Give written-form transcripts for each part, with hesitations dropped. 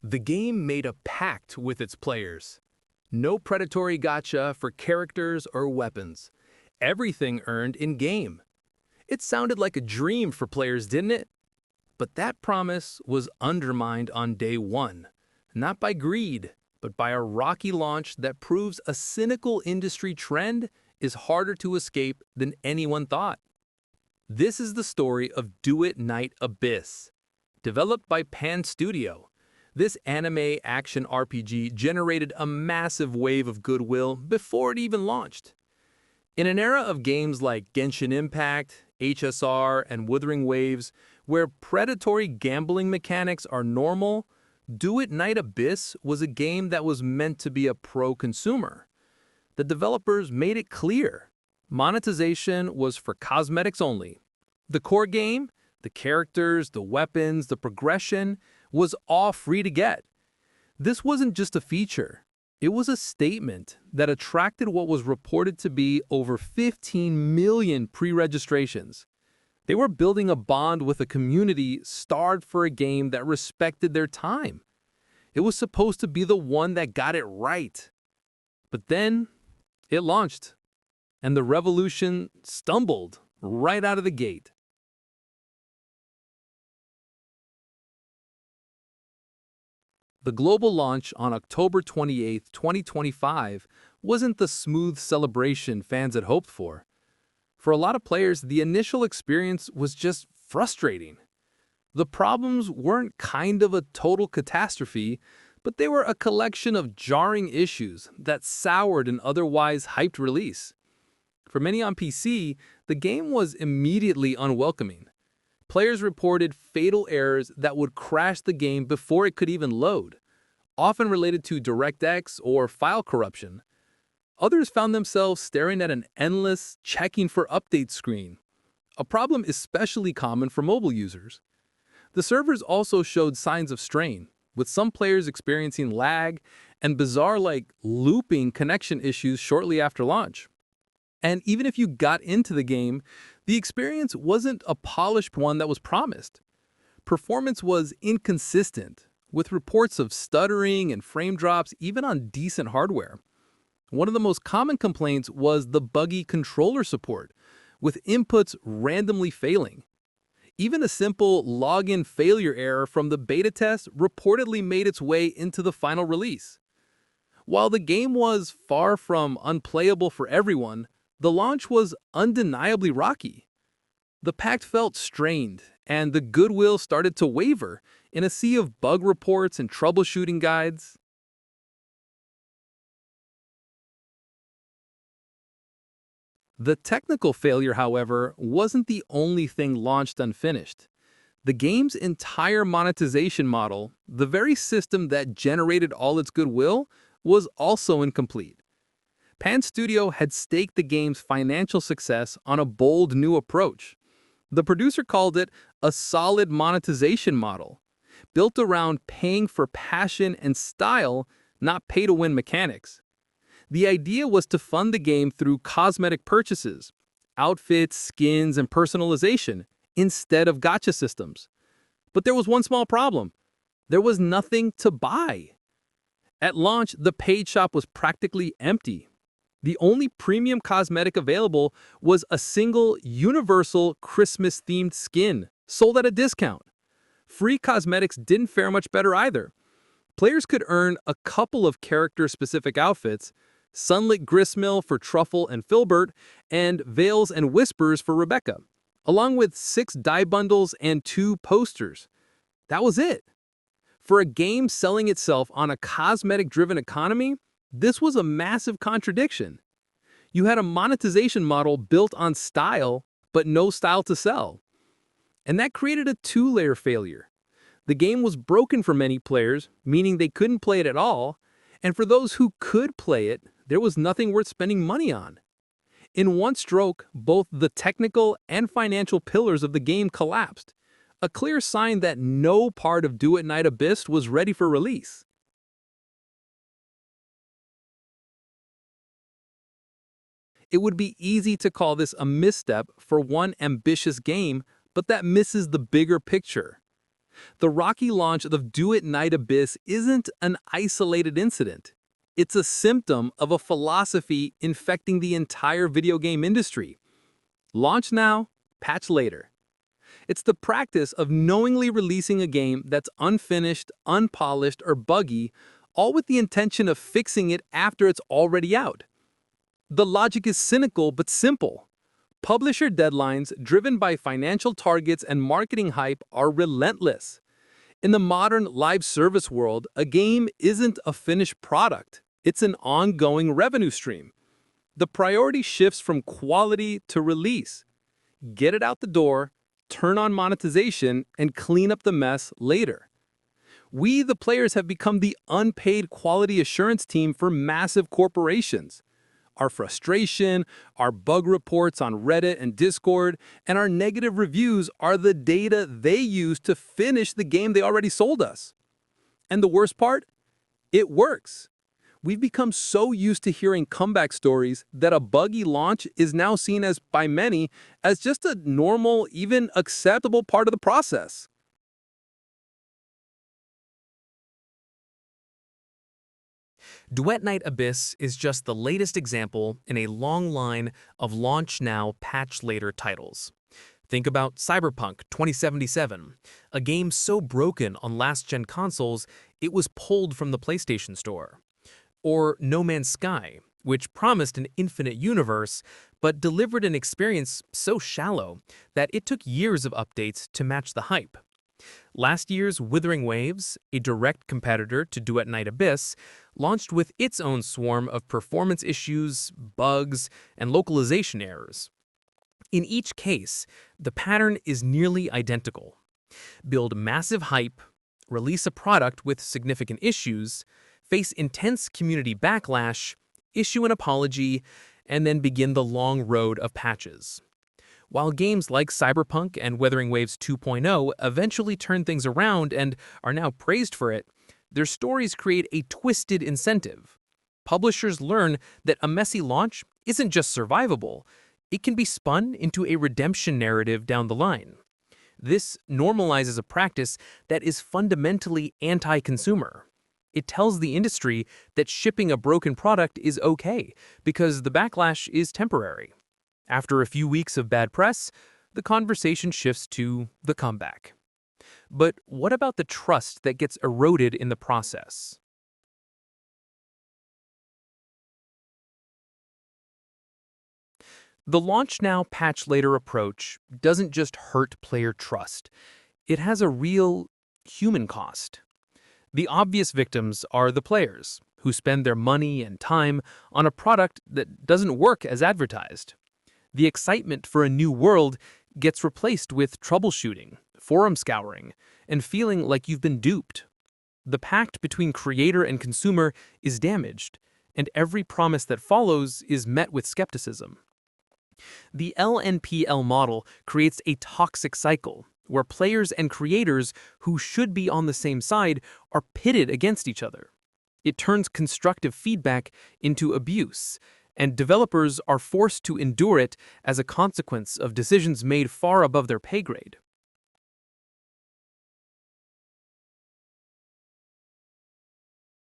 The game made a pact with its players. No predatory gacha for characters or weapons. Everything earned in-game. It sounded like a dream for players, didn't it? But that promise was undermined on day one, not by greed, but by a rocky launch that proves a cynical industry trend is harder to escape than anyone thought. This is the story of Duet Night Abyss. Developed by Pan Studio, this anime action RPG generated a massive wave of goodwill before it even launched. In an era of games like Genshin Impact, HSR, and Wuthering Waves, where predatory gambling mechanics are normal, Duet Night Abyss was a game that was meant to be a pro-consumer. The developers made it clear. Monetization was for cosmetics only. The core game, the characters, the weapons, the progression, was all free to get. This wasn't just a feature. It was a statement that attracted what was reported to be over 15 million pre-registrations. They were building a bond with a community starved for a game that respected their time. It was supposed to be the one that got it right. But then, it launched, and the revolution stumbled right out of the gate. The global launch on October 28, 2025 wasn't the smooth celebration fans had hoped for. For a lot of players, the initial experience was just frustrating. The problems weren't kind of a total catastrophe, but they were a collection of jarring issues that soured an otherwise hyped release. For many on PC, the game was immediately unwelcoming. Players reported fatal errors that would crash the game before it could even load, often related to DirectX or file corruption. Others found themselves staring at an endless checking for updates screen, a problem especially common for mobile users. The servers also showed signs of strain, with some players experiencing lag and bizarre looping connection issues shortly after launch. And even if you got into the game, the experience wasn't a polished one that was promised. Performance was inconsistent, with reports of stuttering and frame drops even on decent hardware. One of the most common complaints was the buggy controller support, with inputs randomly failing. Even a simple login failure error from the beta test reportedly made its way into the final release. While the game was far from unplayable for everyone, the launch was undeniably rocky. The pact felt strained, and the goodwill started to waver in a sea of bug reports and troubleshooting guides. The technical failure, however, wasn't the only thing launched unfinished. The game's entire monetization model, the very system that generated all its goodwill, was also incomplete. Pan Studio had staked the game's financial success on a bold new approach. The producer called it a solid monetization model, built around paying for passion and style, not pay-to-win mechanics. The idea was to fund the game through cosmetic purchases, outfits, skins, and personalization, instead of gacha systems. But there was one small problem. There was nothing to buy. At launch, the paid shop was practically empty. The only premium cosmetic available was a single universal Christmas-themed skin, sold at a discount. Free cosmetics didn't fare much better either. Players could earn a couple of character-specific outfits, Sunlit Gristmill for Truffle and Filbert, and Veils and Whispers for Rebecca, along with 6 dye bundles and 2 posters. That was it. For a game selling itself on a cosmetic-driven economy, this was a massive contradiction. You had a monetization model built on style, but no style to sell. And that created a 2-layer failure. The game was broken for many players, meaning they couldn't play it at all, and for those who could play it, there was nothing worth spending money on. In one stroke, both the technical and financial pillars of the game collapsed, a clear sign that no part of Duet Night Abyss was ready for release. It would be easy to call this a misstep for one ambitious game, but that misses the bigger picture. The rocky launch of Duet Night Abyss isn't an isolated incident. It's a symptom of a philosophy infecting the entire video game industry. Launch now, patch later. It's the practice of knowingly releasing a game that's unfinished, unpolished, or buggy, all with the intention of fixing it after it's already out. The logic is cynical but simple. Publisher deadlines driven by financial targets and marketing hype are relentless. In the modern live service world, a game isn't a finished product. It's an ongoing revenue stream. The priority shifts from quality to release. Get it out the door, turn on monetization, and clean up the mess later. We, the players, have become the unpaid quality assurance team for massive corporations. Our frustration, our bug reports on Reddit and Discord, and our negative reviews are the data they use to finish the game they already sold us. And the worst part? It works. We've become so used to hearing comeback stories that a buggy launch is now seen as, by many, as just a normal, even acceptable part of the process. Duet Night Abyss is just the latest example in a long line of launch now, patch later titles. Think about Cyberpunk 2077, a game so broken on last-gen consoles it was pulled from the PlayStation Store. Or No Man's Sky, which promised an infinite universe but delivered an experience so shallow that it took years of updates to match the hype. Last year's Wuthering Waves, a direct competitor to Duet Night Abyss, launched with its own swarm of performance issues, bugs, and localization errors. In each case, the pattern is nearly identical. Build massive hype, release a product with significant issues, face intense community backlash, issue an apology, and then begin the long road of patches. While games like Cyberpunk and Wuthering Waves 2.0 eventually turn things around and are now praised for it, their stories create a twisted incentive. Publishers learn that a messy launch isn't just survivable, it can be spun into a redemption narrative down the line. This normalizes a practice that is fundamentally anti-consumer. It tells the industry that shipping a broken product is okay because the backlash is temporary. After a few weeks of bad press, the conversation shifts to the comeback. But what about the trust that gets eroded in the process? The launch now, patch later approach doesn't just hurt player trust. It has a real human cost. The obvious victims are the players, who spend their money and time on a product that doesn't work as advertised. The excitement for a new world gets replaced with troubleshooting, forum scouring, and feeling like you've been duped. The pact between creator and consumer is damaged, and every promise that follows is met with skepticism. The LNPL model creates a toxic cycle where players and creators who should be on the same side are pitted against each other. It turns constructive feedback into abuse, and developers are forced to endure it as a consequence of decisions made far above their pay grade.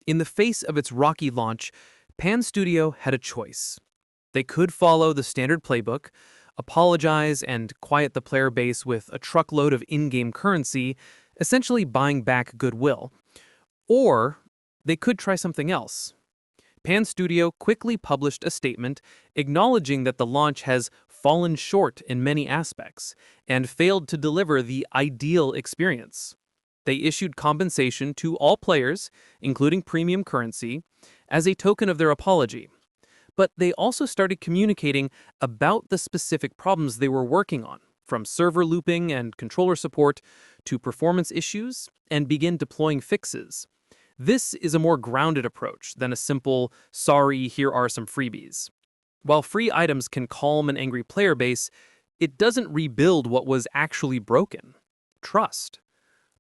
In the face of its rocky launch, Pan Studio had a choice. They could follow the standard playbook, apologize and quiet the player base with a truckload of in-game currency, essentially buying back goodwill. Or they could try something else. Pan Studio quickly published a statement acknowledging that the launch has fallen short in many aspects and failed to deliver the ideal experience. They issued compensation to all players, including premium currency, as a token of their apology. But they also started communicating about the specific problems they were working on, from server looping and controller support to performance issues, and begin deploying fixes. This is a more grounded approach than a simple, sorry, here are some freebies. While free items can calm an angry player base, it doesn't rebuild what was actually broken: trust.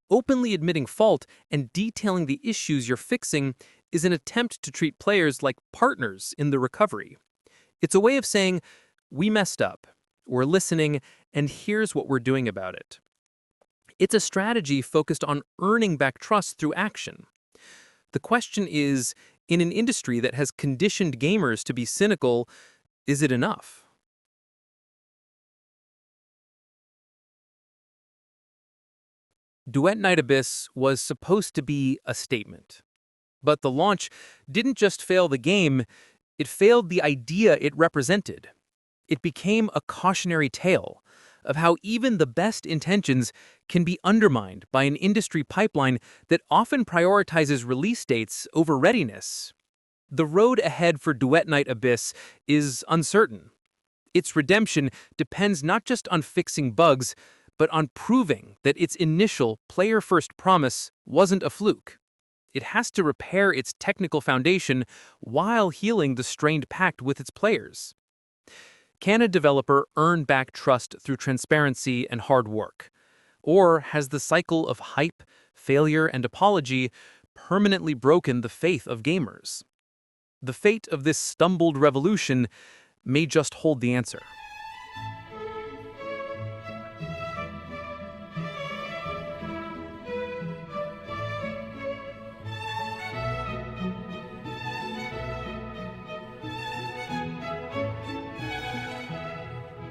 Openly admitting fault and detailing the issues you're fixing is an attempt to treat players like partners in the recovery. It's a way of saying, we messed up, we're listening, and here's what we're doing about it. It's a strategy focused on earning back trust through action. The question is, in an industry that has conditioned gamers to be cynical, is it enough? Duet Night Abyss was supposed to be a statement. But the launch didn't just fail the game, it failed the idea it represented. It became a cautionary tale of how even the best intentions can be undermined by an industry pipeline that often prioritizes release dates over readiness. The road ahead for Duet Night Abyss is uncertain. Its redemption depends not just on fixing bugs, but on proving that its initial player-first promise wasn't a fluke. It has to repair its technical foundation while healing the strained pact with its players. Can a developer earn back trust through transparency and hard work? Or has the cycle of hype, failure, and apology permanently broken the faith of gamers? The fate of this stumbled revolution may just hold the answer.